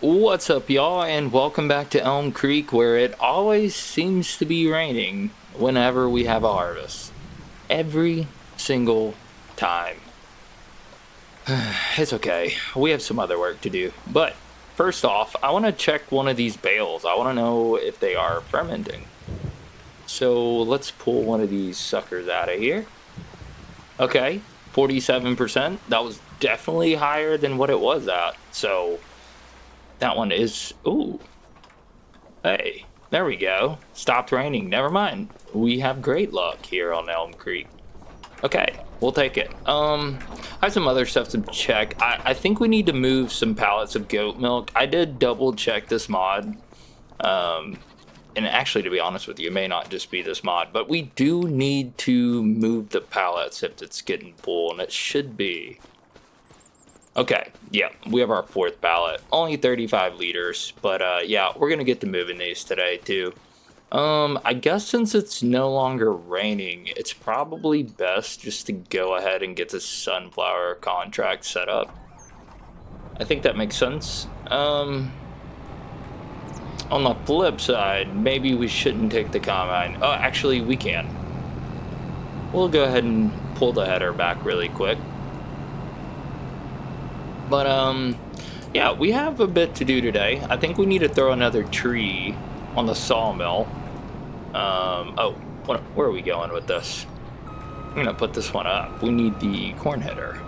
What's up, y'all, and welcome back to Elm Creek, where it always seems to be raining whenever we have a harvest. Every single time. It's okay. We have some other work to do. But first off, I want to check one of these bales. I want to know if they are fermenting. So let's pull one of these suckers out of here. Okay, 47%. That was definitely higher than what it was at. So that one is, ooh, hey, there we go. Stopped raining. Never mind. We have great luck here on Elm Creek. Okay, we'll take it. I have some other stuff to check. I think we need to move some pallets of goat milk. I did double check this mod. And actually, to be honest with you, it may not just be this mod, but we do need to move the pallets if it's getting full, and it should be. Okay, yeah, we have our fourth pallet. Only 35 liters, but yeah, we're gonna get to moving these today too. I guess since it's no longer raining, it's probably best just to go ahead and get the sunflower contract set up. I think that makes sense. On the flip side, maybe we shouldn't take the combine. Oh, actually, we can. We'll go ahead and pull the header back really quick. But, yeah, we have a bit to do today. I think we need to throw another tree on the sawmill. Oh, where are we going with this? I'm gonna put this one up. We need the corn header.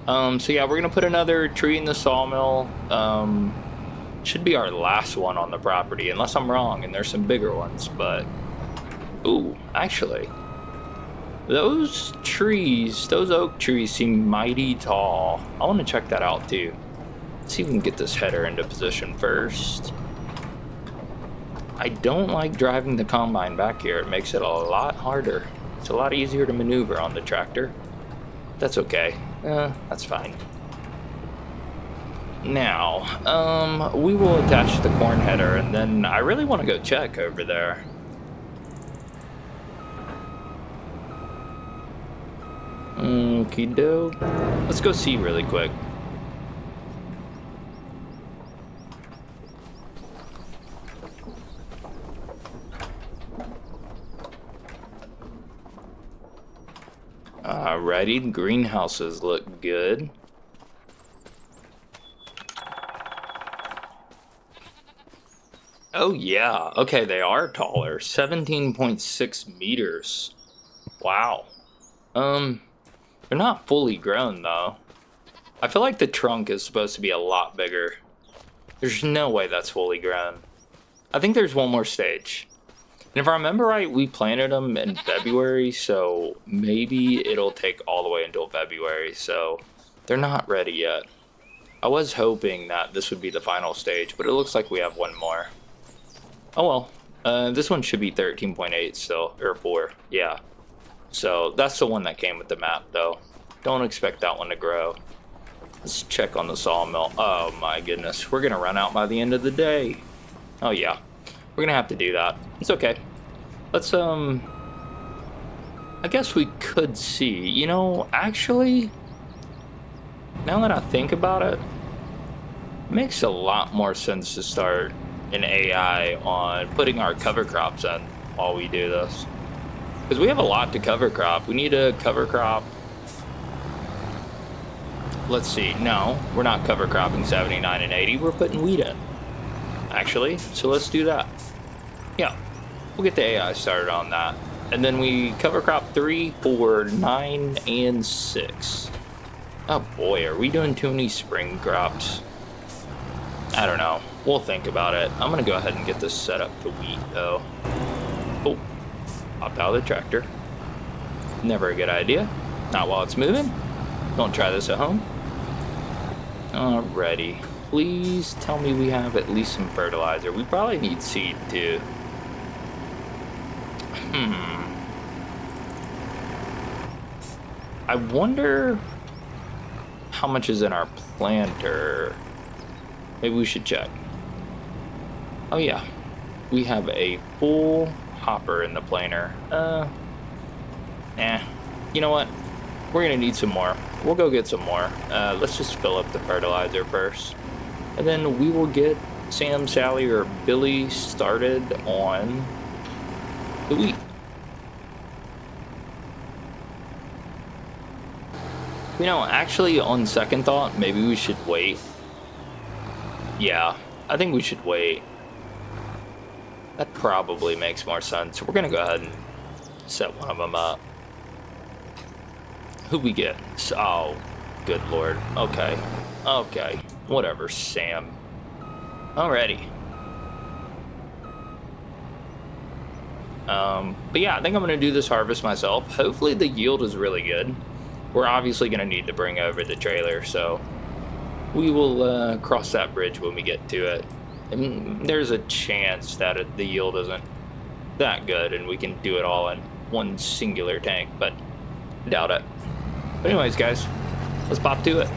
So yeah, we're gonna put another tree in the sawmill. Should be our last one on the property, unless I'm wrong and there's some bigger ones, but... Ooh, actually... Those trees, those oak trees seem mighty tall. I want to check that out too. Let's see if we can get this header into position first. I don't like driving the combine back here. It makes it a lot harder. It's a lot easier to maneuver on the tractor. That's okay. That's fine. Now, we will attach the corn header, and then I really want to go check over there. Okie doke. Let's go see really quick. Alrighty, greenhouses look good. Oh yeah, okay, they are taller. 17.6 meters. Wow. They're not fully grown, though. I feel like the trunk is supposed to be a lot bigger. There's no way that's fully grown. I think there's one more stage. And if I remember right, we planted them in February, so maybe it'll take all the way until February, so they're not ready yet. I was hoping that this would be the final stage, but it looks like we have one more. Oh well, this one should be 13.8 still, or 4, yeah. So that's the one that came with the map, though. Don't expect that one to grow. Let's check on the sawmill. Oh my goodness, we're gonna run out by the end of the day. Oh yeah, we're gonna have to do that. It's okay. Let's I guess we could see. You know, actually, now that I think about it, it makes a lot more sense to start an AI on putting our cover crops in while we do this. Because we have a lot to cover crop. We need to cover crop. Let's see. No, we're not cover cropping 79 and 80. We're putting wheat in. Actually, so let's do that. Yeah, we'll get the AI started on that. And then we cover crop 3, 4, 9, and 6. Oh boy, are we doing too many spring crops? I don't know. We'll think about it. I'm going to go ahead and get this set up to wheat, though. Oh. Hop out of the tractor. Never a good idea. Not while it's moving. Don't try this at home. Alrighty. Please tell me we have at least some fertilizer. We probably need seed too. I wonder how much is in our planter. Maybe we should check. Oh yeah. We have a full hopper in the planer. You know what? We're gonna need some more. We'll go get some more. Let's just fill up the fertilizer first. and then we will get Sam, Sally, or Billy started on the wheat. You know, actually, on second thought, maybe we should wait. Yeah, I think we should wait. That probably makes more sense. We're gonna go ahead and set one of them up. Who we get? Oh, good lord. Okay. Okay. Whatever, Sam. Alrighty. But yeah, I think I'm gonna do this harvest myself. Hopefully the yield is really good. We're obviously gonna need to bring over the trailer, so we will cross that bridge when we get to it. And there's a chance that the yield isn't that good and we can do it all in one singular tank, but I doubt it. But anyways, guys, let's pop to it.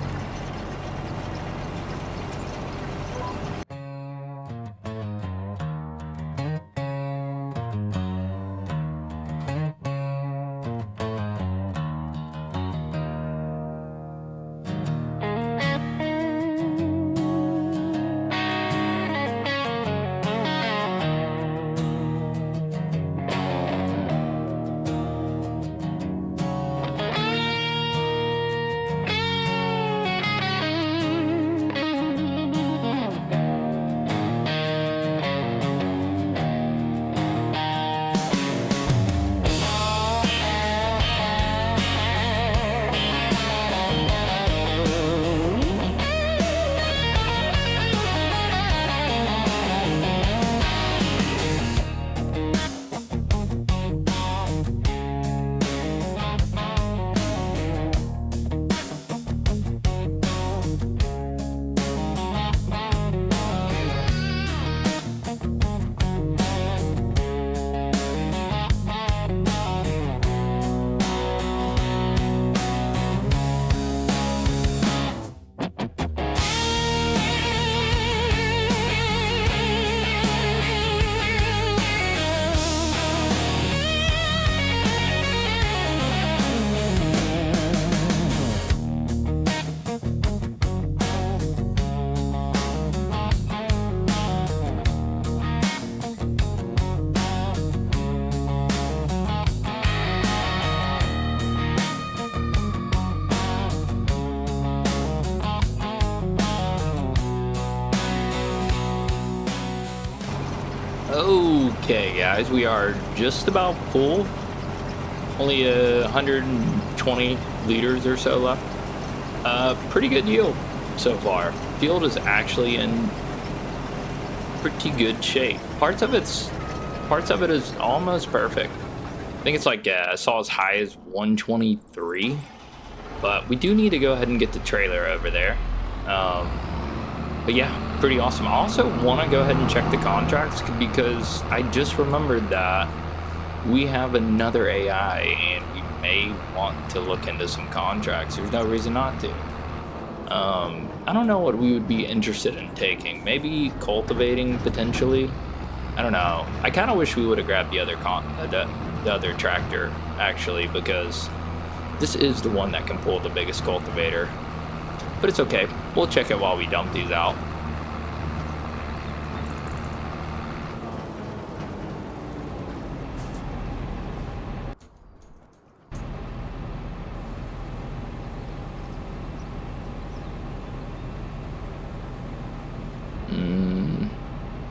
Okay, guys, we are just about full. Only 120 liters or so left. Pretty good yield so far. Field is actually in pretty good shape. Parts of it is almost perfect. I think it's like I saw as high as 123, but we do need to go ahead and get the trailer over there. But yeah, pretty awesome. I also want to go ahead and check the contracts because I just remembered that we have another AI and we may want to look into some contracts. There's no reason not to. I don't know what we would be interested in taking. Maybe cultivating potentially. I don't know. I kind of wish we would have grabbed the other tractor actually, because this is the one that can pull the biggest cultivator. But it's okay. We'll check it while we dump these out.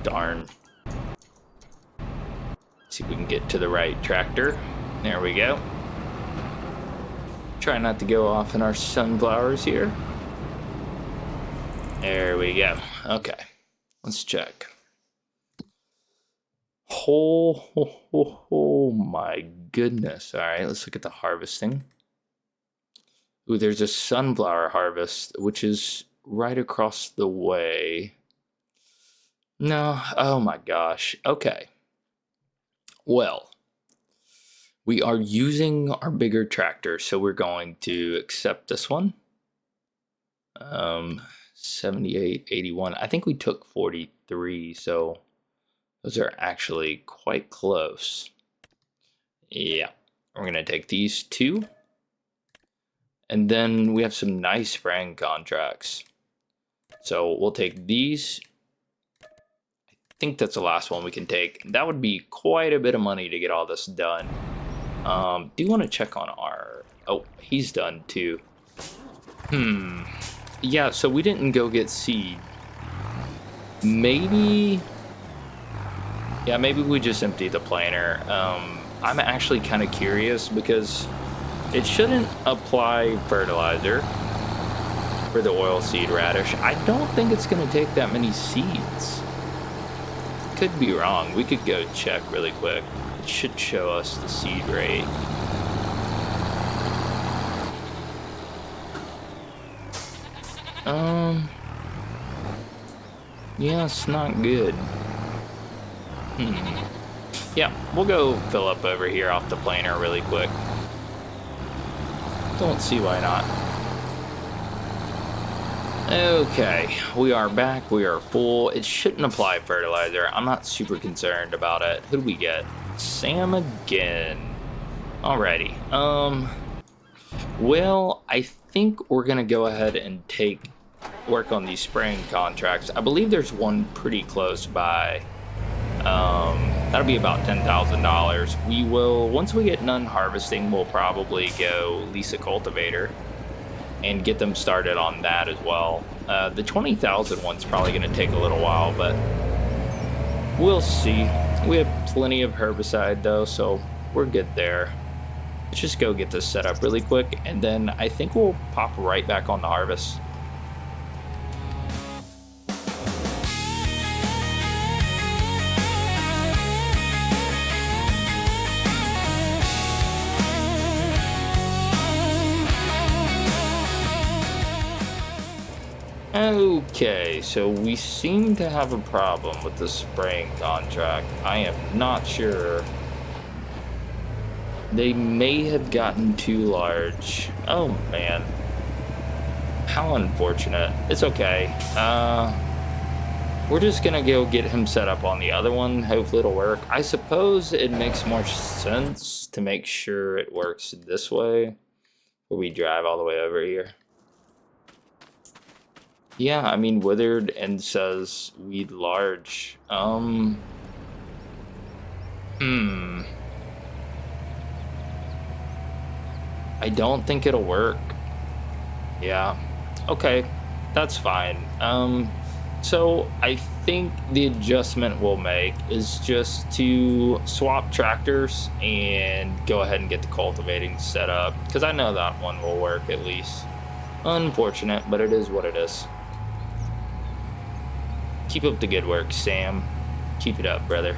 Darn. See if we can get to the right tractor. There we go. Try not to go off in our sunflowers here. There we go. Okay. Let's check. Oh my goodness. All right, let's look at the harvesting. Ooh, there's a sunflower harvest, which is right across the way. No, oh my gosh. Okay. Well, we are using our bigger tractor, so we're going to accept this one. 78, 81. I think we took 43, so those are actually quite close. Yeah, we're gonna take these two. And then we have some nice spraying contracts. So we'll take these. I think that's the last one we can take. That would be quite a bit of money to get all this done. Do you want to check on our... Oh, he's done too. Yeah, so we didn't go get seed. Maybe... Yeah, maybe we just empty the planter. I'm actually kind of curious because it shouldn't apply fertilizer for the oilseed radish. I don't think it's going to take that many seeds. Could be wrong. We could go check really quick. It should show us the seed rate. Yeah, it's not good. Yeah, we'll go fill up over here off the planter really quick. Don't see why not. Okay, we are back. We are full. It shouldn't apply fertilizer. I'm not super concerned about it. Who do we get? Sam again. Alrighty. Well, I think we're gonna go ahead and work on these spraying contracts. I believe there's one pretty close by. That'll be about $10,000. We will, once we get done harvesting, we'll probably go lease a cultivator and get them started on that as well. The 20,000 one's probably going to take a little while, but we'll see. We have plenty of herbicide though, so we're good there. Let's just go get this set up really quick, and then I think we'll pop right back on the harvest. Okay, so we seem to have a problem with the spraying contract. I am not sure. They may have gotten too large. Oh man. How unfortunate. It's okay. We're just gonna go get him set up on the other one. Hopefully it'll work. I suppose it makes more sense to make sure it works this way, where we drive all the way over here. Yeah, I mean, withered and says weed large. I don't think it'll work. Yeah. Okay, that's fine. So I think the adjustment we'll make is just to swap tractors and go ahead and get the cultivating set up, because I know that one will work at least. Unfortunate, but it is what it is. Keep up the good work, Sam. Keep it up, brother.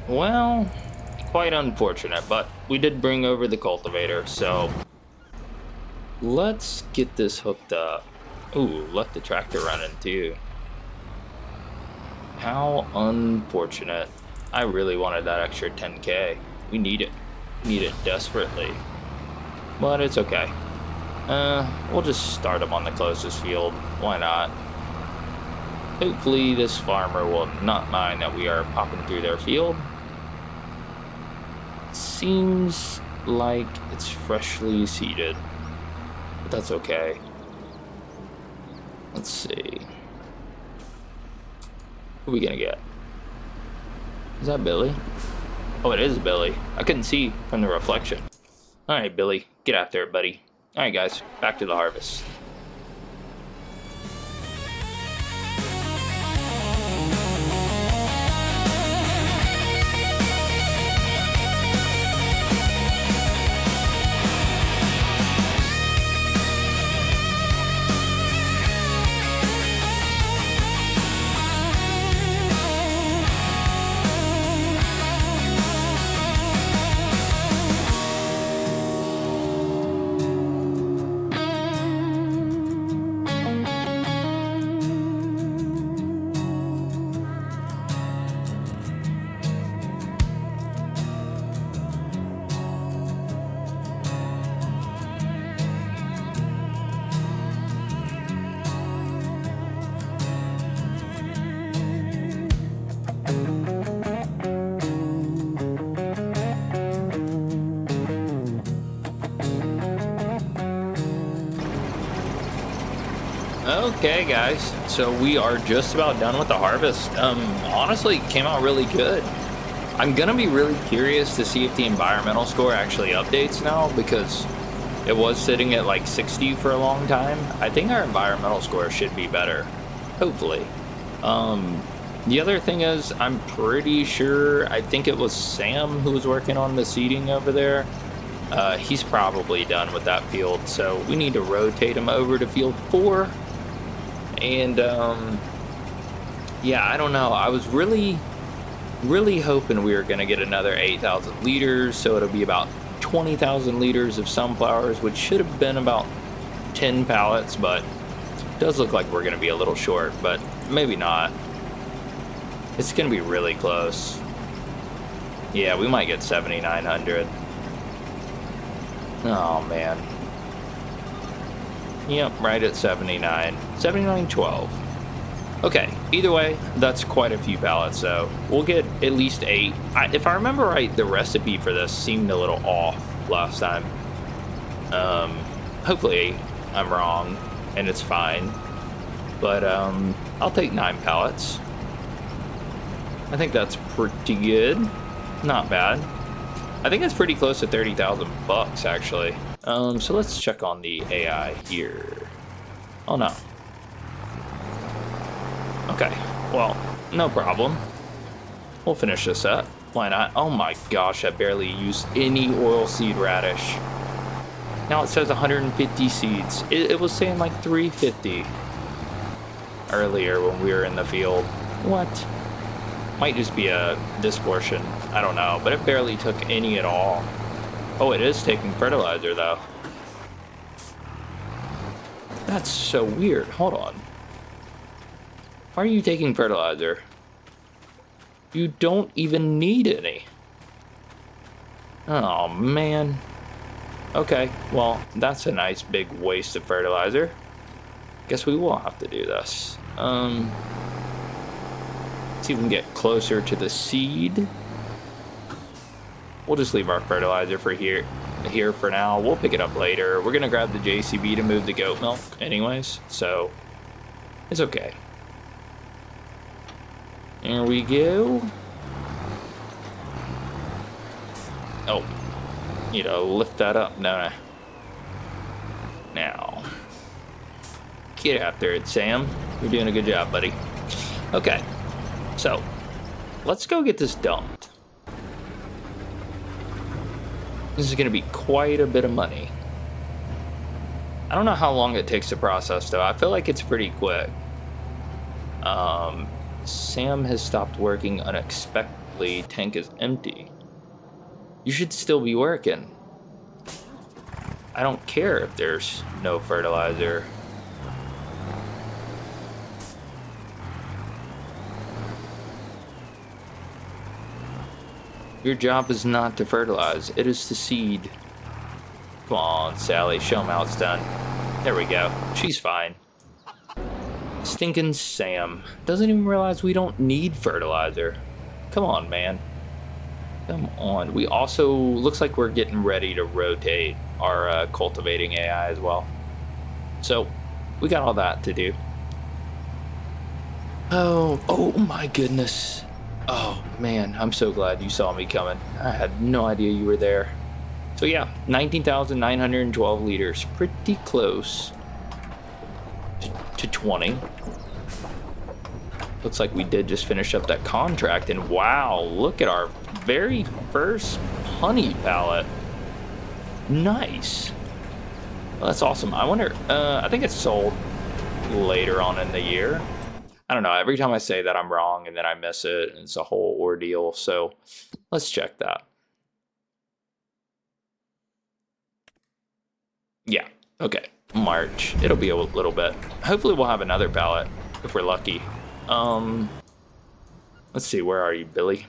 Well, quite unfortunate, but we did bring over the cultivator, so let's get this hooked up. Ooh, let the tractor running too. How unfortunate. I really wanted that extra 10K. We need it. Need it desperately. But it's okay. We'll just start them on the closest field. Why not? Hopefully this farmer will not mind that we are popping through their field. Seems like it's freshly seeded, but that's okay. Let's see. Who are we gonna get? Is that Billy? Oh, it is Billy. I couldn't see from the reflection. Alright, Billy. Get after it, buddy. Alright, guys. Back to the harvest. Okay, guys, so we are just about done with the harvest. Honestly, it came out really good. I'm gonna be really curious to see if the environmental score actually updates now, because it was sitting at like 60 for a long time. I think our environmental score should be better, hopefully. The other thing is, I'm pretty sure, I think it was Sam who was working on the seeding over there. He's probably done with that field, so we need to rotate him over to field 4. And yeah, I don't know. I was really hoping we were going to get another 8,000 liters, so it'll be about 20,000 liters of sunflowers, which should have been about 10 pallets, but it does look like we're going to be a little short, but maybe not. It's going to be really close. Yeah, we might get 7,900. Oh, man. Yep, right at 79. 79.12. Okay, either way, that's quite a few pallets, so we'll get at least 8. If I remember right, the recipe for this seemed a little off last time. Hopefully I'm wrong, and it's fine. But I'll take 9 pallets. I think that's pretty good. Not bad. I think it's pretty close to 30,000 bucks, actually. So let's check on the AI here. Oh no. Okay, well, no problem. We'll finish this up. Why not? Oh my gosh, I barely used any oilseed radish. Now it says 150 seeds. It was saying like 350 earlier when we were in the field. What? Might just be this portion. I don't know, but it barely took any at all. Oh, it is taking fertilizer though. That's so weird. Hold on. Why are you taking fertilizer? You don't even need any. Oh, man. Okay, well, that's a nice big waste of fertilizer. Guess we will have to do this. Let's see if we can get closer to the seed. We'll just leave our fertilizer for here for now. We'll pick it up later. We're gonna grab the JCB to move the goat milk anyways, so it's okay. There we go. Oh, you know, lift that up, no. Now, get after it, Sam. You're doing a good job, buddy. Okay, so let's go get this dumped. This is going to be quite a bit of money. I don't know how long it takes to process, though. I feel like it's pretty quick. Sam has stopped working unexpectedly. Tank is empty. You should still be working. I don't care if there's no fertilizer. Your job is not to fertilize, it is to seed. Come on, Sally, show him how it's done. There we go. She's fine. Stinking Sam. Doesn't even realize we don't need fertilizer. Come on, man. Come on. We also, looks like we're getting ready to rotate our cultivating AI as well. So, we got all that to do. Oh my goodness. Oh man, I'm so glad you saw me coming. I had no idea you were there. So yeah, 19,912 liters. Pretty close to 20. Looks like we did just finish up that contract, and wow, look at our very first honey pallet. Nice. Well, that's awesome. I wonder, I think it's sold later on in the year. I don't know, every time I say that I'm wrong and then I miss it, and it's a whole ordeal, so let's check that. Yeah, okay, March. It'll be a little bit. Hopefully we'll have another pallet if we're lucky. Let's see, where are you, Billy?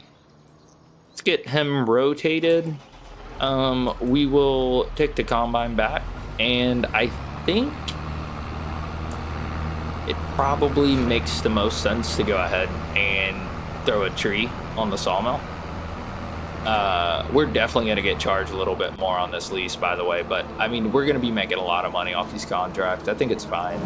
Let's get him rotated. We will take the combine back, and I think it probably makes the most sense to go ahead and throw a tree on the sawmill. We're definitely going to get charged a little bit more on this lease, by the way, but I mean, we're going to be making a lot of money off these contracts. I think it's fine.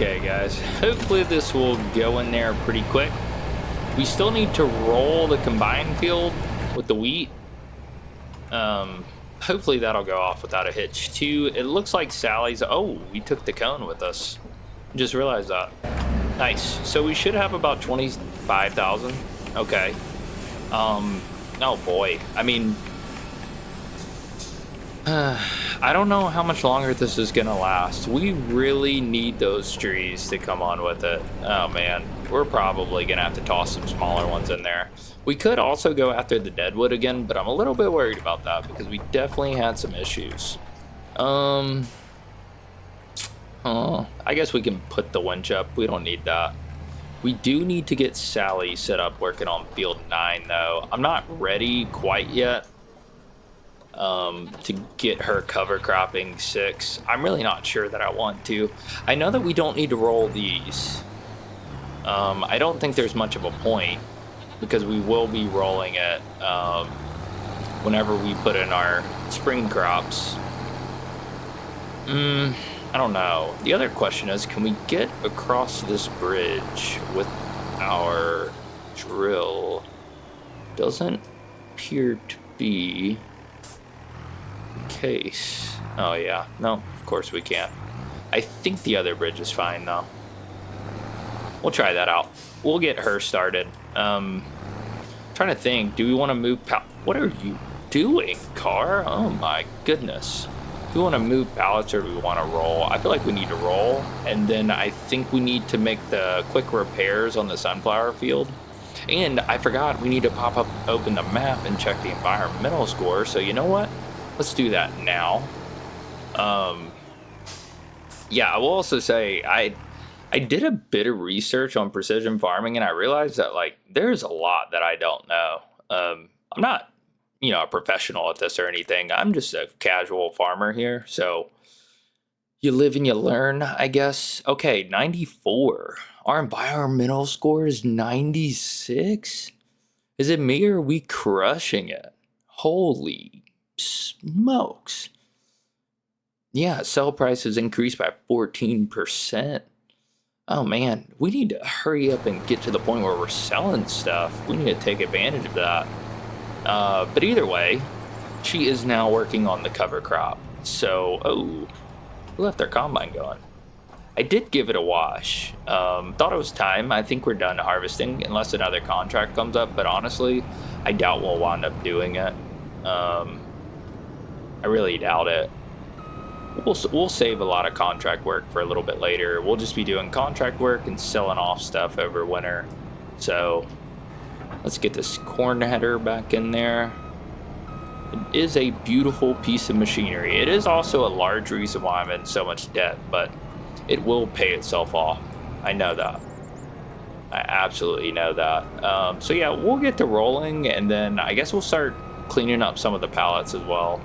Okay, guys. Hopefully this will go in there pretty quick. We still need to roll the combine field with the wheat. Hopefully that'll go off without a hitch too. It looks like Sally's. Oh, we took the cone with us. Just realized that. Nice. So we should have about 25,000. Okay. Oh boy. I mean, I don't know how much longer this is gonna last. We really need those trees to come on with it. Oh man, we're probably gonna have to toss some smaller ones in there. We could also go after the deadwood again, but I'm a little bit worried about that because we definitely had some issues. I guess we can put the winch up. We don't need that. We do need to get Sally set up working on field 9 though. I'm not ready quite yet to get her cover cropping 6. I'm really not sure that I want to. I know that we don't need to roll these. I don't think there's much of a point because we will be rolling it whenever we put in our spring crops. I don't know. The other question is, can we get across this bridge with our drill? Doesn't appear to be the case. Oh yeah, no, of course we can't. I think the other bridge is fine though. We'll try that out. We'll get her started. Trying to think, do we want to move what are you doing, car? Oh my goodness. Do we want to move pallets or do we want to roll? I feel like we need to roll, and then I think we need to make the quick repairs on the sunflower field. And I forgot, we need to open the map and check the environmental score. So you know what? Let's do that now. Yeah, I will also say I did a bit of research on precision farming, and I realized that like there's a lot that I don't know. I'm not, a professional at this or anything. I'm just a casual farmer here. So you live and you learn, I guess. Okay, 94. Our environmental score is 96. Is it me or are we crushing it? Holy smokes. Yeah, sell prices increased by 14%. Oh man, we need to hurry up and get to the point where we're selling stuff. We need to take advantage of that. But either way, she is now working on the cover crop. So, we left our combine going. I did give it a wash. Thought it was time. I think we're done harvesting unless another contract comes up. But honestly, I doubt we'll wind up doing it. I really doubt it. We'll save a lot of contract work for a little bit later. We'll just be doing contract work and selling off stuff over winter. So let's get this corn header back in there. It is a beautiful piece of machinery. It is also a large reason why I'm in so much debt, but it will pay itself off. I know that. I absolutely know that. So yeah, we'll get to rolling, and then I guess we'll start cleaning up some of the pallets as well.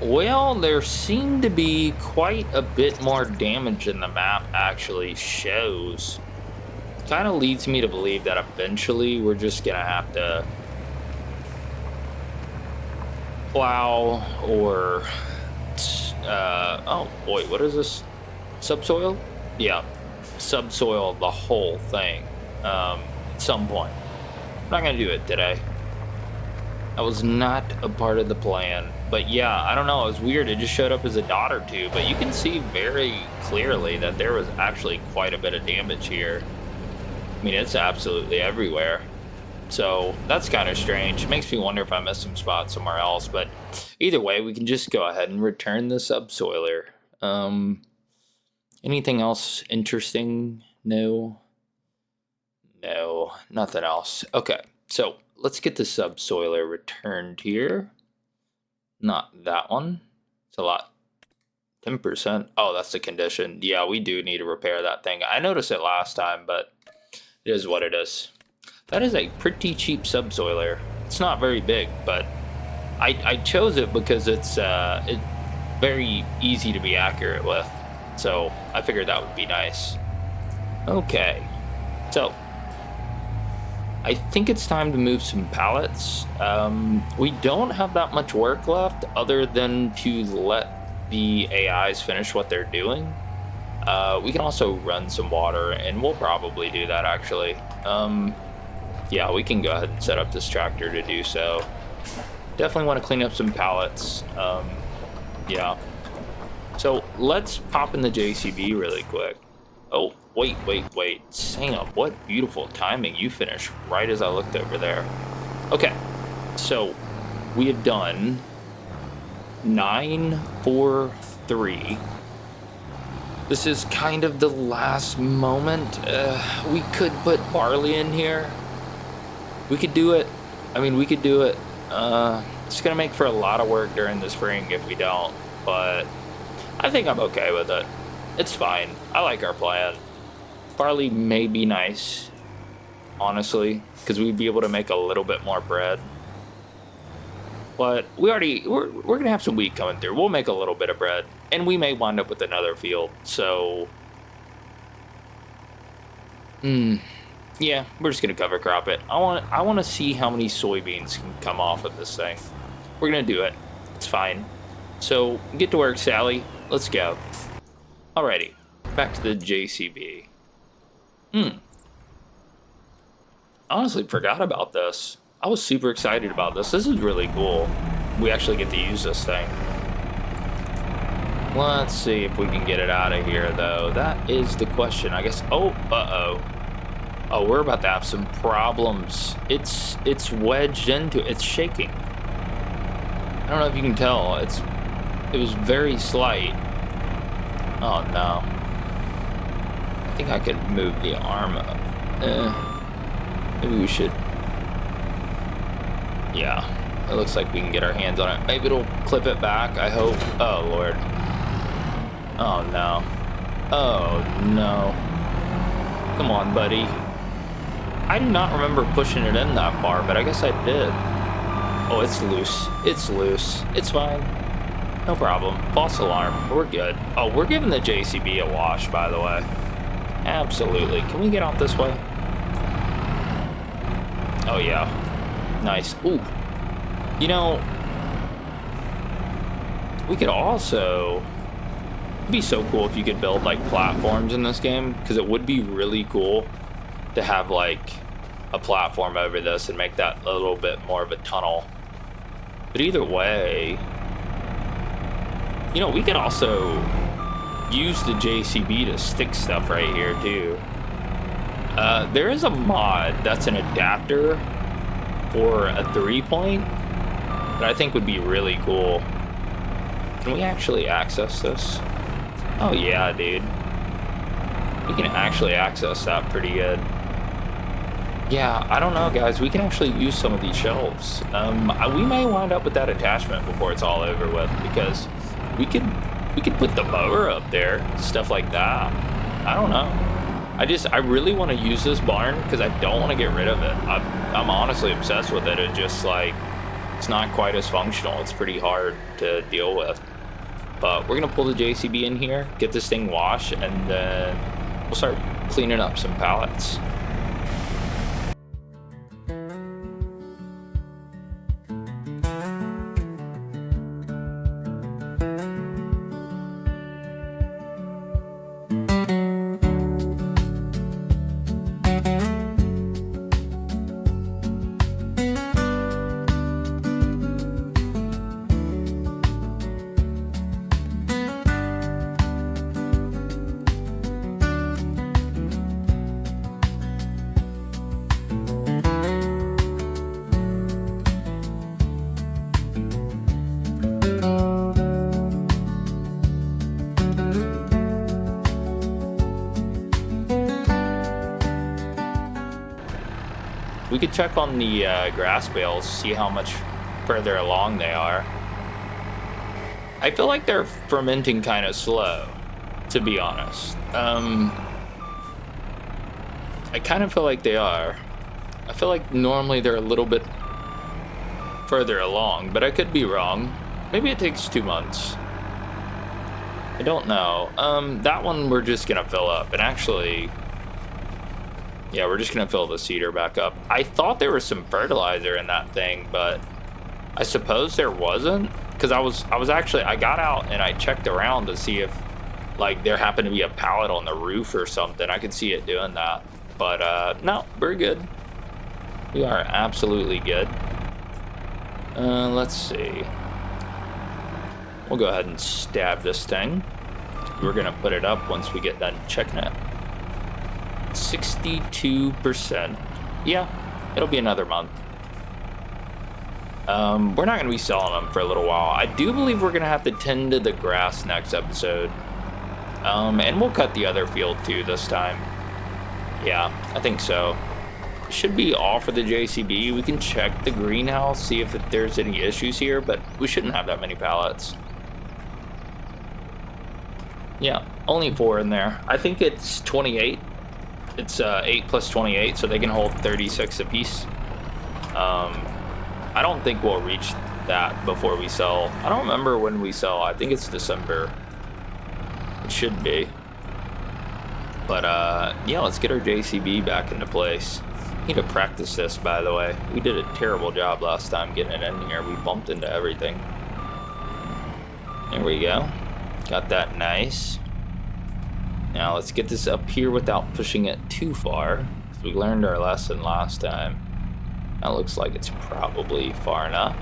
Well, there seemed to be quite a bit more damage than the map actually shows. kind of leads me to believe that eventually we're just gonna have to plow or oh boy, what is this? Subsoil? Yeah, subsoil the whole thing at some point. I'm not gonna do it today. That was not a part of the plan. But yeah, I don't know, it was weird. It just showed up as a dot or two, but you can see very clearly that there was actually quite a bit of damage here. I mean, it's absolutely everywhere. So that's kind of strange. It makes me wonder if I missed some spots somewhere else, but either way, we can just go ahead and return the subsoiler. Anything else interesting? No, nothing else. Okay, so let's get the subsoiler returned here. Not that one. It's a lot. 10%. Oh, that's the condition. Yeah, we do need to repair that thing. I noticed it last time, but it is what it is. That is a pretty cheap subsoiler. It's not very big, but I chose it because it's very easy to be accurate with. So I figured that would be nice. Okay, so I think it's time to move some pallets. We don't have that much work left other than to let the AIs finish what they're doing. We can also run some water, and we'll probably do that actually. Yeah, we can go ahead and set up this tractor to do so. Definitely want to clean up some pallets. Yeah. So let's pop in the JCB really quick. Oh, wait. Sam, what beautiful timing. You finished right as I looked over there. Okay, so we have done 9, 4, 3. This is kind of the last moment. We could put barley in here. We could do it. I mean, we could do it. It's gonna make for a lot of work during the spring if we don't, but I think I'm okay with it. It's fine. I like our plan. Barley may be nice, honestly, because we'd be able to make a little bit more bread. But we're gonna have some wheat coming through. We'll make a little bit of bread, and we may wind up with another field. So, yeah, we're just gonna cover crop it. I want to see how many soybeans can come off of this thing. We're gonna do it. It's fine. So get to work, Sally. Let's go. Alrighty, back to the JCB. Honestly, forgot about this. I was super excited about this. This is really cool. We actually get to use this thing. Let's see if we can get it out of here, though. That is the question, I guess. Oh, oh, we're about to have some problems. It's wedged into it. It's shaking. I don't know if you can tell. It was very slight. Oh no. I think I could move the arm up. Maybe we should. Yeah, it looks like we can get our hands on it. Maybe it'll clip it back, I hope. Oh Lord. Oh no. Oh no. Come on, buddy. I do not remember pushing it in that far, but I guess I did. Oh, it's loose. It's loose. It's fine. No problem. False alarm. We're good. Oh, we're giving the JCB a wash, by the way. Absolutely. Can we get out this way? Oh, yeah. Nice. Ooh. You know, we could also... It'd be so cool if you could build, like, platforms in this game, because it would be really cool to have, like, a platform over this and make that a little bit more of a tunnel. But either way... You know, we could also use the JCB to stick stuff right here, too. There is a mod that's an adapter for a 3-point that I think would be really cool. Can we actually access this? Oh, yeah, dude. We can actually access that pretty good. Yeah, I don't know, guys. We can actually use some of these shelves. We may wind up with that attachment before it's all over with, because... We could put the mower up there, stuff like that. I don't know. I really want to use this barn because I don't want to get rid of it. I'm honestly obsessed with it. It just like, it's not quite as functional. It's pretty hard to deal with. But we're gonna pull the JCB in here, get this thing washed, and then we'll start cleaning up some pallets. We could check on the grass bales, see how much further along they are. I feel like they're fermenting kind of slow, to be honest. I kind of feel like they are. I feel like normally they're a little bit further along, but I could be wrong. Maybe it takes 2 months. I don't know. That one we're just gonna fill up, and actually, yeah, we're just gonna fill the cedar back up. I thought there was some fertilizer in that thing, but I suppose there wasn't, because I got out and I checked around to see if like there happened to be a pallet on the roof or something. I could see it doing that, but no, we're good. We are absolutely good. Let's see. We'll go ahead and stab this thing. We're gonna put it up once we get done checking it. 62%. Yeah, it'll be another month. We're not gonna be selling them for a little while. I do believe we're gonna have to tend to the grass next episode. And we'll cut the other field too this time. Yeah, I think so. Should be all for the JCB. We can check the greenhouse, see if there's any issues here, but we shouldn't have that many pallets. Yeah, only 4 in there. I think it's 28. It's 8 plus 28, so they can hold 36 apiece. I don't think we'll reach that before we sell. I don't remember when we sell. I think it's December. It should be. But yeah, let's get our JCB back into place. Need to practice this, by the way. We did a terrible job last time getting it in here. We bumped into everything. There we go. Got that nice. Now let's get this up here without pushing it too far. We learned our lesson last time. That looks like it's probably far enough.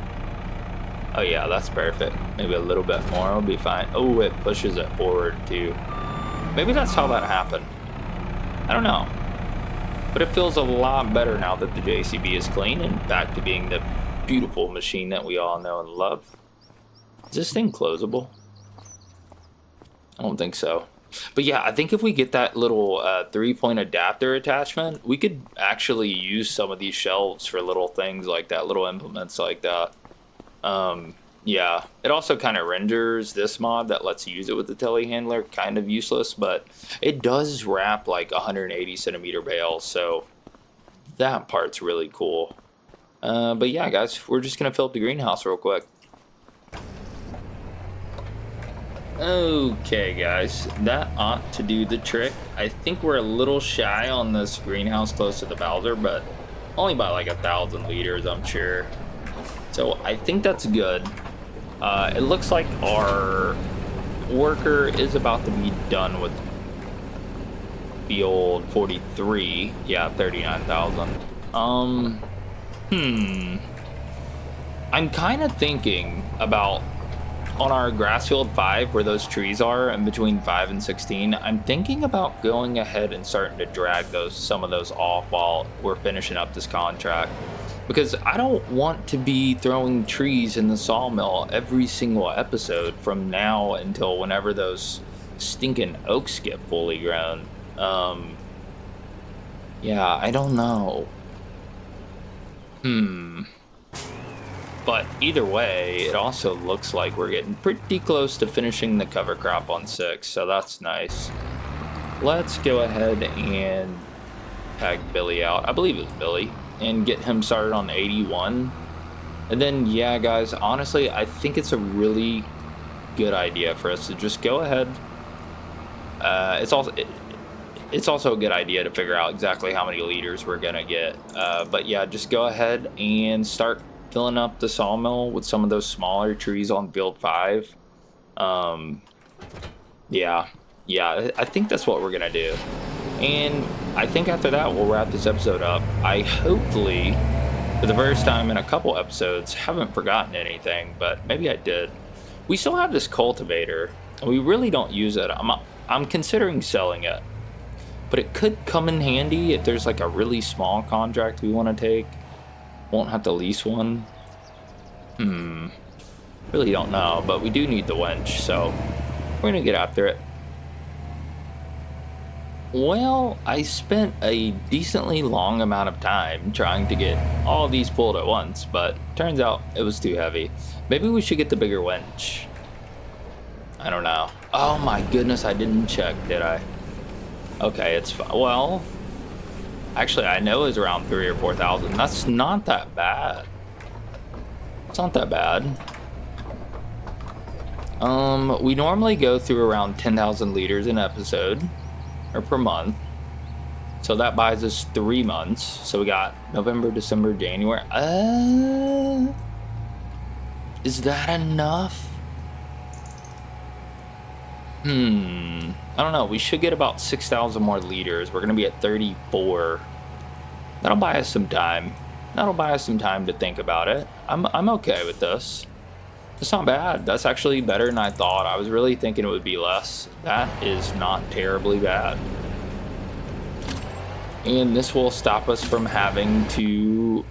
Oh yeah, that's perfect. Maybe a little bit more will be fine. Oh, it pushes it forward too. Maybe that's how that happened. I don't know. But it feels a lot better now that the JCB is clean and back to being the beautiful machine that we all know and love. Is this thing closable? I don't think so. But yeah, I think if we get that little 3-point adapter attachment, we could actually use some of these shelves for little things like that, little implements like that. Yeah, it also kind of renders this mod that lets you use it with the telehandler kind of useless, but it does wrap like 180 centimeter bales, so that part's really cool. But yeah, guys, we're just gonna fill up the greenhouse real quick. Okay, guys, that ought to do the trick. I think we're a little shy on this greenhouse close to the Bowser, but only by like 1,000 liters, I'm sure. So I think that's good. It looks like our worker is about to be done with the old 43. Yeah, 39,000. I'm kind of thinking about on our grass field 5 where those trees are in between 5 and 16. I'm thinking about going ahead and starting to drag some of those off while we're finishing up this contract. Because I don't want to be throwing trees in the sawmill every single episode from now until whenever those stinking oaks get fully grown. Yeah, I don't know. But either way, it also looks like we're getting pretty close to finishing the cover crop on 6, so that's nice. Let's go ahead and tag Billy out. I believe it was Billy. And get him started on 81. And then, yeah, guys, honestly, I think it's a really good idea for us to just go ahead. It's also a good idea to figure out exactly how many liters we're gonna get. But yeah, just go ahead and start filling up the sawmill with some of those smaller trees on field 5. Yeah, I think that's what we're gonna do. And I think after that, we'll wrap this episode up. I hopefully, for the first time in a couple episodes, haven't forgotten anything, but maybe I did. We still have this cultivator, and we really don't use it. I'm considering selling it, but it could come in handy if there's like a really small contract we want to take. Won't have to lease one. Really don't know, but we do need the winch, so we're gonna get after it. Well, I spent a decently long amount of time trying to get all these pulled at once, but turns out it was too heavy. Maybe we should get the bigger winch. I don't know. Oh my goodness, I didn't check, did I? Okay, it's fine. Well, actually, I know it's around 3,000 or 4,000. That's not that bad. It's not that bad. We normally go through around 10,000 liters an episode, or per month. So that buys us 3 months. So we got November, December, January. Is that enough? I don't know. We should get about 6,000 more liters. We're gonna be at 34. That'll buy us some time. That'll buy us some time to think about it. I'm okay with this. It's not bad. That's actually better than I thought. I was really thinking it would be less. That is not terribly bad. And this will stop us from having to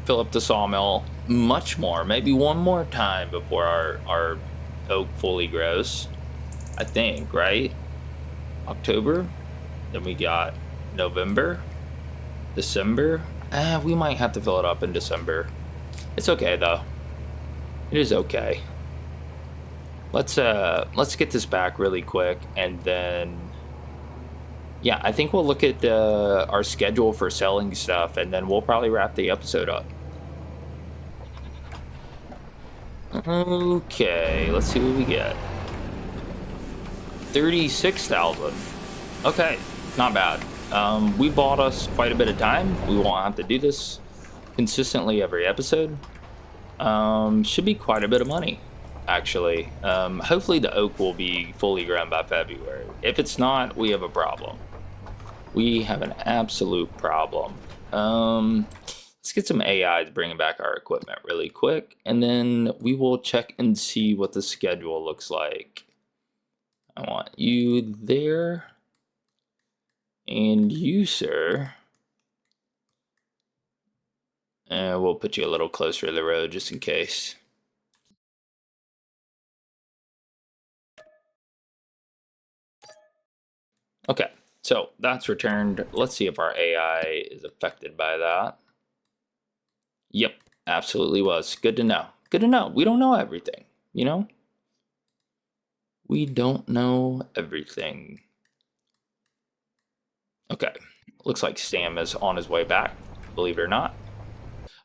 fill up the sawmill much more. Maybe one more time before our oak fully grows. I think, right? October. Then we got November. December. We might have to fill it up in December. It's okay though. It is okay. Let's get this back really quick, and then yeah, I think we'll look at our schedule for selling stuff, and then we'll probably wrap the episode up. Okay, let's see what we get. 36,000. Okay, not bad. We bought us quite a bit of time. We won't have to do this consistently every episode. Should be quite a bit of money, actually. Hopefully the oak will be fully grown by February. If it's not, we have a problem. We have an absolute problem. Let's get some AIs bringing back our equipment really quick, and then we will check and see what the schedule looks like. I want you there, and you, sir. And we'll put you a little closer to the road just in case. Okay, so that's returned. Let's see if our AI is affected by that. Yep, absolutely was. Good to know. Good to know. We don't know everything, you know? We don't know everything. Okay, looks like Sam is on his way back, believe it or not.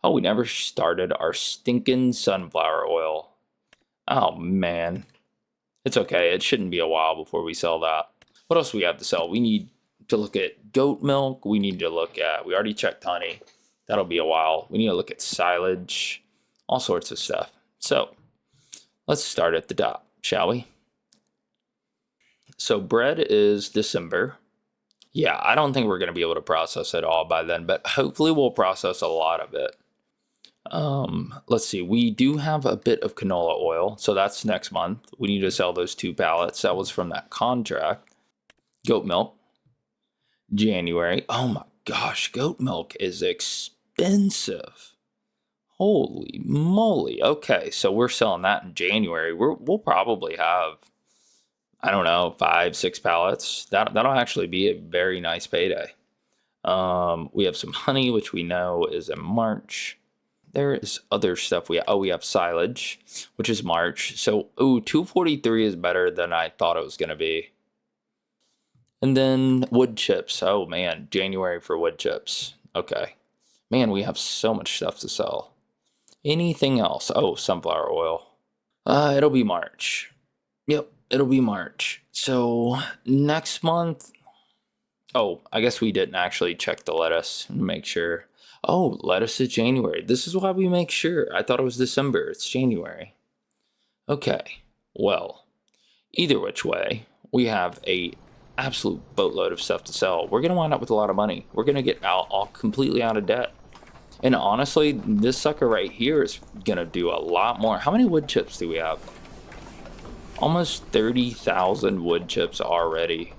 Oh, we never started our stinking sunflower oil. Oh, man. It's okay. It shouldn't be a while before we sell that. What else do we have to sell? We need to look at goat milk. We need to look at, we already checked honey. That'll be a while. We need to look at silage, all sorts of stuff. So let's start at the top, shall we? So bread is December. Yeah, I don't think we're going to be able to process it all by then, but hopefully we'll process a lot of it. Let's see. We do have a bit of canola oil, so that's next month. We need to sell those 2 pallets. That was from that contract. Goat milk, January. Oh my gosh, goat milk is expensive. Holy moly. Okay, so we're selling that in January. We'll probably have, I don't know, 5, 6 pallets. That'll actually be a very nice payday. We have some honey, which we know is in March. There is other stuff. We have silage, which is March. So, 243 is better than I thought it was going to be. And then wood chips. Oh man, January for wood chips. Okay. Man, we have so much stuff to sell. Anything else? Oh, sunflower oil. It'll be March. Yep, it'll be March. So next month. Oh, I guess we didn't actually check the lettuce and make sure. Oh, lettuce is January. This is why we make sure. I thought it was December. It's January. Okay. Well, either which way, we have a absolute boatload of stuff to sell. We're gonna wind up with a lot of money. We're gonna get all completely out of debt. And honestly, this sucker right here is gonna do a lot more. How many wood chips do we have? Almost 30,000 wood chips already.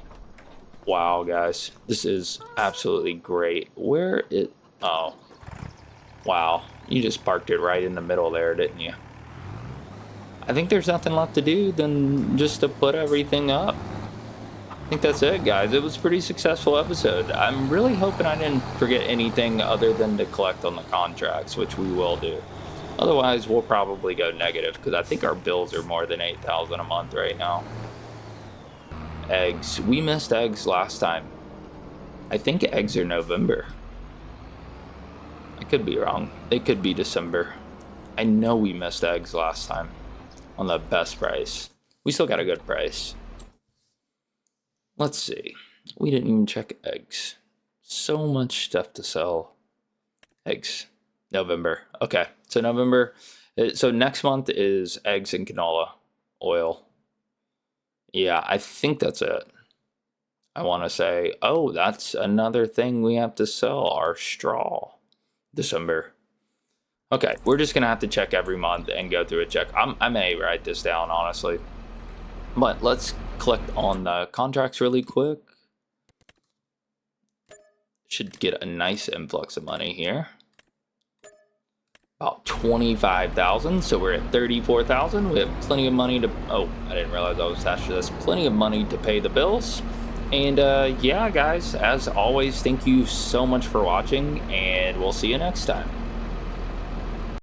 Wow, guys, this is absolutely great. Where it? Oh, wow! You just parked it right in the middle there, didn't you? I think there's nothing left to do than just to put everything up. think that's it, guys. It was a pretty successful episode. I'm really hoping I didn't forget anything other than to collect on the contracts, which we will do. Otherwise, we'll probably go negative because I think our bills are more than 8,000 a month right now. Eggs. We missed eggs last time. I think eggs are November. I could be wrong. It could be December. I know we missed eggs last time on the best price. We still got a good price. Let's see. We didn't even check eggs. So much stuff to sell. Eggs. November. Okay. So November. So next month is eggs and canola oil. Yeah, I think that's it. I want to say, oh, that's another thing we have to sell. Our straw. December. Okay. We're just going to have to check every month and go through a check. I may write this down, honestly. But let's click on the contracts really quick. Should get a nice influx of money here. About 25,000, so we're at 34,000. We have plenty of money to... Oh, I didn't realize I was attached to this. Plenty of money to pay the bills. And yeah, guys, as always, thank you so much for watching, and we'll see you next time.